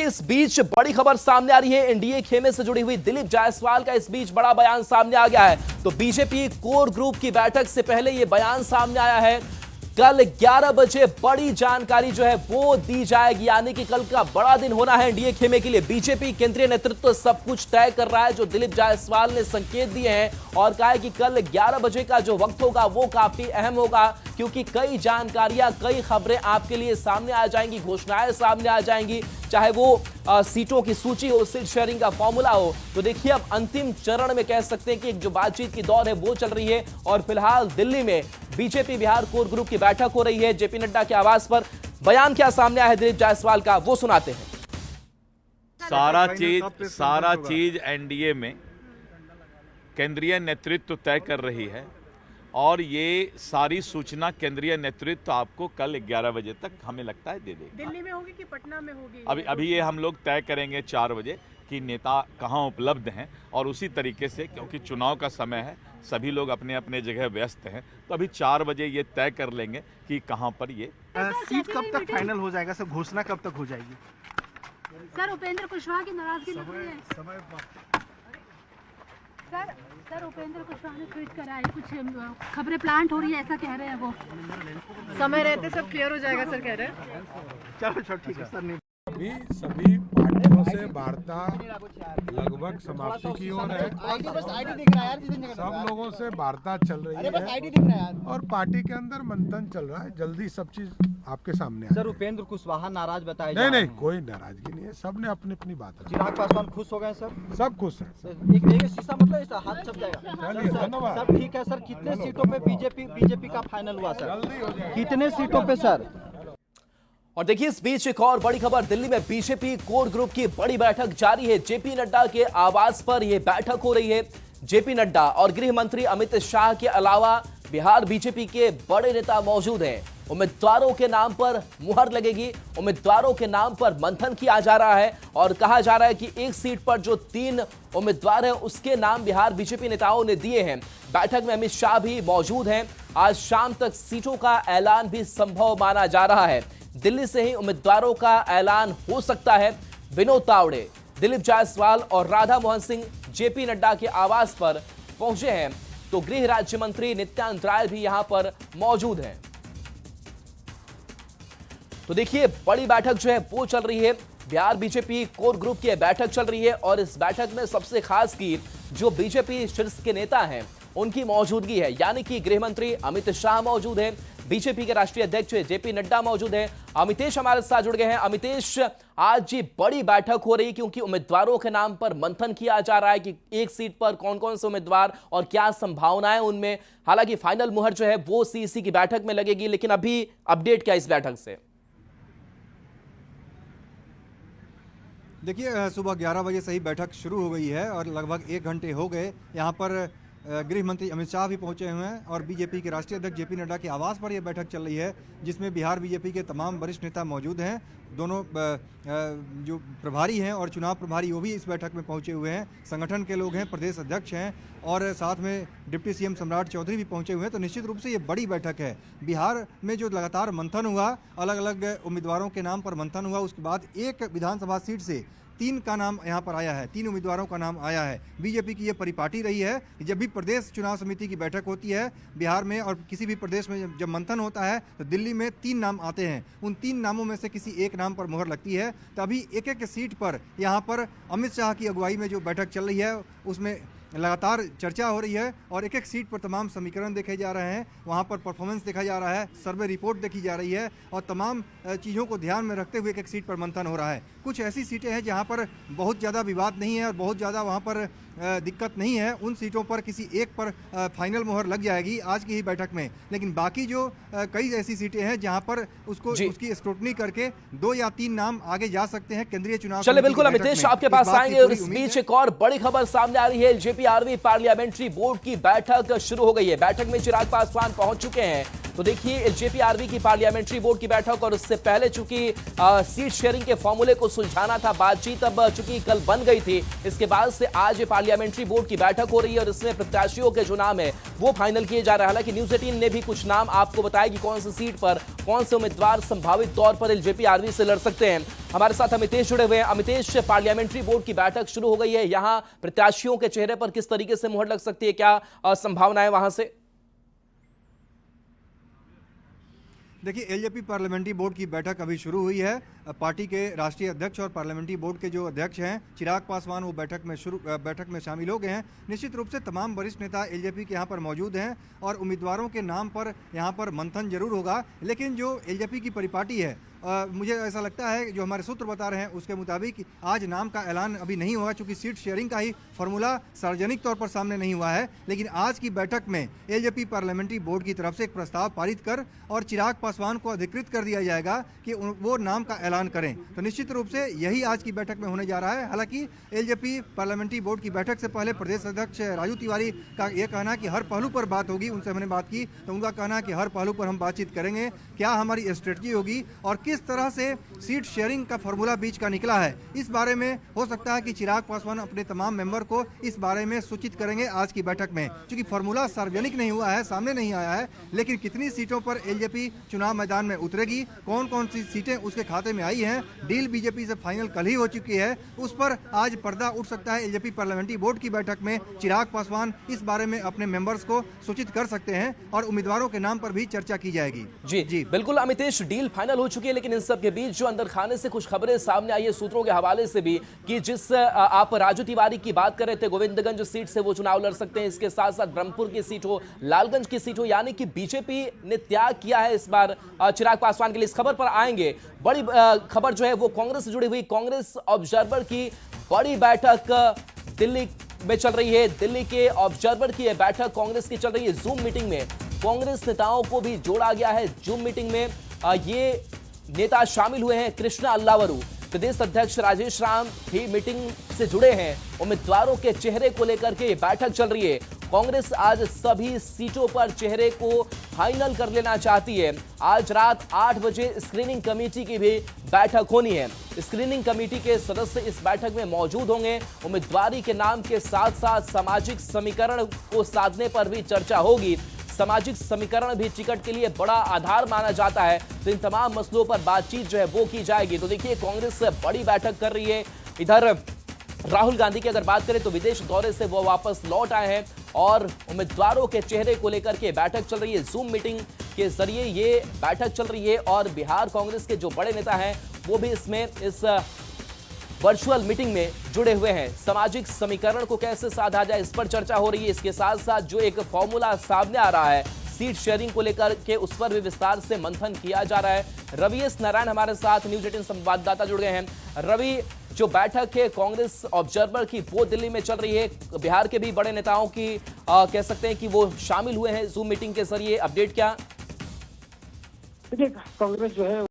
इस बीच बड़ी खबर सामने आ रही है। एनडीए खेमे से जुड़ी हुई दिलीप जायसवाल का इस बीच बड़ा बयान सामने आ गया है। तो बीजेपी कोर ग्रुप की बैठक से पहले यह बयान सामने आया है। कल 11 बजे बड़ी जानकारी जो है वो दी जाएगी, यानी कि कल का बड़ा दिन होना है एनडीए खेमे के लिए। बीजेपी केंद्रीय नेतृत्व सब कुछ तय कर रहा है, जो दिलीप जायसवाल ने संकेत दिए हैं और कहा है कि कल 11 बजे का जो वक्त होगा वो काफी अहम होगा, क्योंकि कई जानकारियां, कई खबरें आपके लिए सामने आ जाएंगी, घोषणाएं सामने आ जाएंगी, चाहे वो सीटों की सूची हो, सीट शेयरिंग का फॉर्मूला हो। तो देखिए, अब अंतिम चरण में कह सकते हैं कि जो बातचीत की दौर है वो चल रही है और फिलहाल दिल्ली में बीजेपी बिहार कोर ग्रुप की बैठक हो रही है। जेपी नड्डा के आवास पर बयान क्या सामने आया है दिलीप जायसवाल का, वो सुनाते हैं। सारा चीज एनडीए में केंद्रीय नेतृत्व तय कर रही है और ये सारी सूचना केंद्रीय नेतृत्व आपको कल 11 बजे तक हमें लगता है दे देगा। दिल्ली में होगी कि पटना में होगी? अभी ये हम लोग तय करेंगे 4 बजे कि नेता कहाँ उपलब्ध हैं, और उसी तरीके से, क्योंकि चुनाव का समय है, सभी लोग अपने अपने जगह व्यस्त हैं, तो अभी 4 बजे ये तय कर लेंगे कि कहाँ पर ये सीट कब तक फाइनल हो जाएगा, सब घोषणा कब तक हो जाएगी? सर, उपेंद्र कुशवाहा की नाराजगी लग रही है। सर उपेंद्र कुशवाहा ने ट्वीट करा है, कुछ खबरें प्लांट हो रही है ऐसा कह रहे हैं वो। समय रहते सब क्लियर हो जाएगा सर, कह रहे हैं। चलो ठीक है सर। नहीं, अभी सभी पार्टियों से वार्ता लगभग समाप्ति की ओर है। सब लोगों से वार्ता चल रही है और पार्टी के अंदर मंथन चल रहा है। जल्दी सब चीज आपके सामने सर, उपेंद्र कुशवाहा नाराज बताए नहीं, कोई नाराजगी नहीं है, सबने अपनी अपनी बात है। चिराग पासवान खुश हो गए सर? सब खुश है। एक शीशा मतलब ऐसा हाथ छप जाएगा। धन्यवाद। सब ठीक है सर। कितने सीटों पे बीजेपी का फाइनल हुआ सर? कितने सीटों पे सर? और देखिए, इस बीच एक और बड़ी खबर, दिल्ली में बीजेपी कोर ग्रुप की बड़ी बैठक जारी है। जेपी नड्डा के आवास पर यह बैठक हो रही है। जेपी नड्डा और गृह मंत्री अमित शाह के अलावा बिहार बीजेपी के बड़े नेता मौजूद हैं। उम्मीदवारों के नाम पर मुहर लगेगी, उम्मीदवारों के नाम पर मंथन किया जा रहा है और कहा जा रहा है कि एक सीट पर जो 3 उम्मीदवार हैं उसके नाम बिहार बीजेपी नेताओं ने दिए हैं। बैठक में अमित शाह भी मौजूद हैं। आज शाम तक सीटों का ऐलान भी संभव माना जा रहा है। दिल्ली से ही उम्मीदवारों का ऐलान हो सकता है। विनोद तावड़े, दिलीप जायसवाल और राधा मोहन सिंह जेपी नड्डा के आवास पर पहुंचे हैं, तो गृह राज्य मंत्री नित्यानंद राय भी यहां पर मौजूद हैं। तो देखिए, बड़ी बैठक जो है वो चल रही है। बिहार बीजेपी कोर ग्रुप की बैठक चल रही है और इस बैठक में सबसे खास की जो बीजेपी शीर्ष के नेता हैं उनकी मौजूदगी है, यानी कि गृह मंत्री अमित शाह मौजूद है, बीजेपी के राष्ट्रीय अध्यक्ष जेपी नड्डा मौजूद है। अमितेश हमारे साथ जुड़ गए हैं। अमितेश, आज जी बड़ी बैठक हो रही है क्योंकि उम्मीदवारों के नाम पर मंथन किया जा रहा है कि एक सीट पर कौन कौन से उम्मीदवार और क्या संभावनाएं उनमें। हालांकि फाइनल मुहर जो है वो सीईसी की बैठक में लगेगी, लेकिन अभी अपडेट क्या इस बैठक से? देखिए, सुबह 11 बजे से ही बैठक शुरू हो गई है और लगभग 1 घंटे हो गए। यहाँ पर गृह मंत्री अमित शाह भी पहुंचे हुए हैं और बीजेपी के राष्ट्रीय अध्यक्ष जेपी नड्डा के आवास पर यह बैठक चल रही है, जिसमें बिहार बीजेपी के तमाम वरिष्ठ नेता मौजूद हैं। दोनों जो प्रभारी हैं और चुनाव प्रभारी वो भी इस बैठक में पहुंचे हुए हैं। संगठन के लोग हैं, प्रदेश अध्यक्ष हैं और साथ में डिप्टी सीएम सम्राट चौधरी भी पहुंचे हुए हैं। तो निश्चित रूप से ये बड़ी बैठक है। बिहार में जो लगातार मंथन हुआ, अलग अलग उम्मीदवारों के नाम पर मंथन हुआ, उसके बाद एक विधानसभा सीट से 3 का नाम यहाँ पर आया है, 3 उम्मीदवारों का नाम आया है। बीजेपी की ये परिपाटी रही है कि जब भी प्रदेश चुनाव समिति की बैठक होती है बिहार में और किसी भी प्रदेश में जब मंथन होता है तो दिल्ली में 3 नाम आते हैं। उन 3 नामों में से किसी एक नाम पर मुहर लगती है। तभी एक सीट पर यहाँ पर अमित शाह की अगुवाई में जो बैठक चल रही है उसमें लगातार चर्चा हो रही है और एक सीट पर तमाम समीकरण देखे जा रहे हैं, वहां पर परफॉर्मेंस देखा जा रहा है, सर्वे रिपोर्ट देखी जा रही है और तमाम चीज़ों को ध्यान में रखते हुए एक सीट पर मंथन हो रहा है। कुछ ऐसी सीटें हैं जहां पर बहुत ज़्यादा विवाद नहीं है और बहुत ज़्यादा वहां पर दिक्कत नहीं है। उन सीटों पर किसी एक पर फाइनल मुहर लग जाएगी आज की ही बैठक में। लेकिन बाकी जो कई ऐसी सीटें हैं जहां पर उसकी स्क्रूटनी करके 2 या 3 नाम आगे जा सकते हैं केंद्रीय चुनाव। चलिए, बिल्कुल अमितेश आपके पास आएंगे और इस बीच एक और बड़ी खबर सामने आ रही है। जेपीआरवी पार्लियामेंट्री बोर्ड की बैठक शुरू हो गई है। बैठक में चिराग पासवान पहुंच चुके हैं। तो देखिए एलजेपी आरबी की पार्लियामेंट्री बोर्ड की बैठक और उससे पहले चूंकि सीट शेयरिंग के फॉर्मूले को सुलझाना था, बातचीत अब चूंकि कल बन गई थी, इसके बाद से आज पार्लियामेंट्री बोर्ड की बैठक हो रही है और इसमें प्रत्याशियों के जो नाम है वो फाइनल किए जा रहे हैं। हालांकि न्यूज 18 ने भी कुछ नाम आपको बताया कि कौन सी सीट पर कौन से उम्मीदवार संभावित तौर पर एलजेपी आरबी से लड़ सकते हैं। हमारे साथ अमितेश जुड़े हुए हैं। अमितेश, पार्लियामेंट्री बोर्ड की बैठक शुरू हो गई है, यहां प्रत्याशियों के चेहरे पर किस तरीके से मुहर लग सकती है, क्या संभावनाएं वहां से? देखिए, एलजेपी पार्लियामेंट्री बोर्ड की बैठक अभी शुरू हुई है। पार्टी के राष्ट्रीय अध्यक्ष और पार्लियामेंट्री बोर्ड के जो अध्यक्ष हैं चिराग पासवान, वो बैठक में शामिल हो गए हैं। निश्चित रूप से तमाम वरिष्ठ नेता एलजेपी के यहाँ पर मौजूद हैं और उम्मीदवारों के नाम पर यहाँ पर मंथन जरूर होगा। लेकिन जो एलजेपी की परिपाटी है, मुझे ऐसा लगता है जो हमारे सूत्र बता रहे हैं उसके मुताबिक आज नाम का ऐलान अभी नहीं होगा, क्योंकि सीट शेयरिंग का ही फॉर्मूला सार्वजनिक तौर पर सामने नहीं हुआ है। लेकिन आज की बैठक में एलजेपी पार्लियामेंट्री बोर्ड की तरफ से एक प्रस्ताव पारित कर और चिराग पासवान को अधिकृत कर दिया जाएगा कि वो नाम का ऐलान करें। तो निश्चित रूप से यही आज की बैठक में होने जा रहा है। हालांकि एलजेपी पार्लियामेंट्री बोर्ड की बैठक से पहले प्रदेश अध्यक्ष राजू तिवारी का यह कहना है कि हर पहलू पर बात होगी। उनसे हमने बात की तो उनका कहना है कि हर पहलू पर हम बातचीत करेंगे, क्या हमारी स्ट्रेटजी होगी और किस तरह से सीट शेयरिंग का फॉर्मूला बीच का निकला है, इस बारे में हो सकता है कि चिराग पासवान अपने तमाम मेंबर को इस बारे में सूचित करेंगे आज की बैठक में। क्योंकि फॉर्मूला सार्वजनिक नहीं हुआ है, सामने नहीं आया है, लेकिन कितनी सीटों पर एलजेपी चुनाव मैदान में उतरेगी, कौन कौन सी सीटें उसके खाते में आई हैं, डील बीजेपी से फाइनल कल ही हो चुकी है, उस पर आज पर्दा उठ सकता है। एलजेपी पार्लियामेंट्री बोर्ड की बैठक में चिराग पासवान इस बारे में अपने मेंबर्स को सूचित कर सकते हैं और उम्मीदवारों के नाम पर भी चर्चा की जाएगी। जी बिल्कुल अमितेश, डील फाइनल हो चुकी है, लेकिन इन सब के बीच जो अंदर खाने से कुछ खबरें सामने आई है सूत्रों के हवाले से भी कि जिस आप राजू तिवारी की बात कर रहे थे, गोविंदगंज सीट से वो चुनाव लड़ सकते हैं, इसके साथ साथ ब्रह्मपुर की सीट हो, लालगंज की सीट हो, यानी कि बीजेपी ने त्याग किया है इस बार चिराग पासवान के लिए। इस खबर पर आएंगे। बड़ी खबर जो है वो कांग्रेस से जुड़ी हुई, कांग्रेस ऑब्जर्वर की बड़ी बैठक दिल्ली में चल रही है। दिल्ली के ऑब्जर्वर की यह बैठक कांग्रेस की चल रही है। जूम मीटिंग में कांग्रेस नेताओं को भी जोड़ा गया है। जूम मीटिंग में ये नेता शामिल हुए हैं। कृष्णा अल्लावरू, प्रदेश अध्यक्ष राजेश राम भी मीटिंग से जुड़े हैं। उम्मीदवारों के चेहरे को लेकर के ये बैठक चल रही है। कांग्रेस आज सभी सीटों पर चेहरे को फाइनल कर लेना चाहती है। आज रात 8 बजे स्क्रीनिंग कमेटी की भी बैठक होनी है। स्क्रीनिंग कमेटी के सदस्य इस बैठक में मौजूद होंगे। उम्मीदवारी के नाम के साथ साथ सामाजिक समीकरण को साधने पर भी चर्चा होगी। सामाजिक समीकरण भी टिकट के लिए बड़ा आधार माना जाता है, तो इन तमाम मसलों पर बातचीत जो है वो की जाएगी। तो देखिए, कांग्रेस बड़ी बैठक कर रही है। इधर राहुल गांधी की अगर बात करें तो विदेश दौरे से वो वापस लौट आए हैं और उम्मीदवारों के चेहरे को लेकर के बैठक चल रही है। जूम मीटिंग के जरिए ये बैठक चल रही है और बिहार कांग्रेस के जो बड़े नेता हैं वो भी इसमें इस वर्चुअल मीटिंग में जुड़े हुए हैं। सामाजिक समीकरण को कैसे साधा जाए, इस पर चर्चा हो रही है। इसके साथ साथ जो एक फॉर्मूला सामने आ रहा है सीट शेयरिंग को लेकर के, उस पर भी विस्तार से मंथन किया जा रहा है। रवि एस नारायण हमारे साथ न्यूज 18 संवाददाता जुड़ गए हैं। रवि, जो बैठक है कांग्रेस ऑब्जर्वर की वो दिल्ली में चल रही है, बिहार के भी बड़े नेताओं की कह सकते हैं कि वो शामिल हुए हैं जूम मीटिंग के जरिए, अपडेट क्या? देखिए, कांग्रेस जो है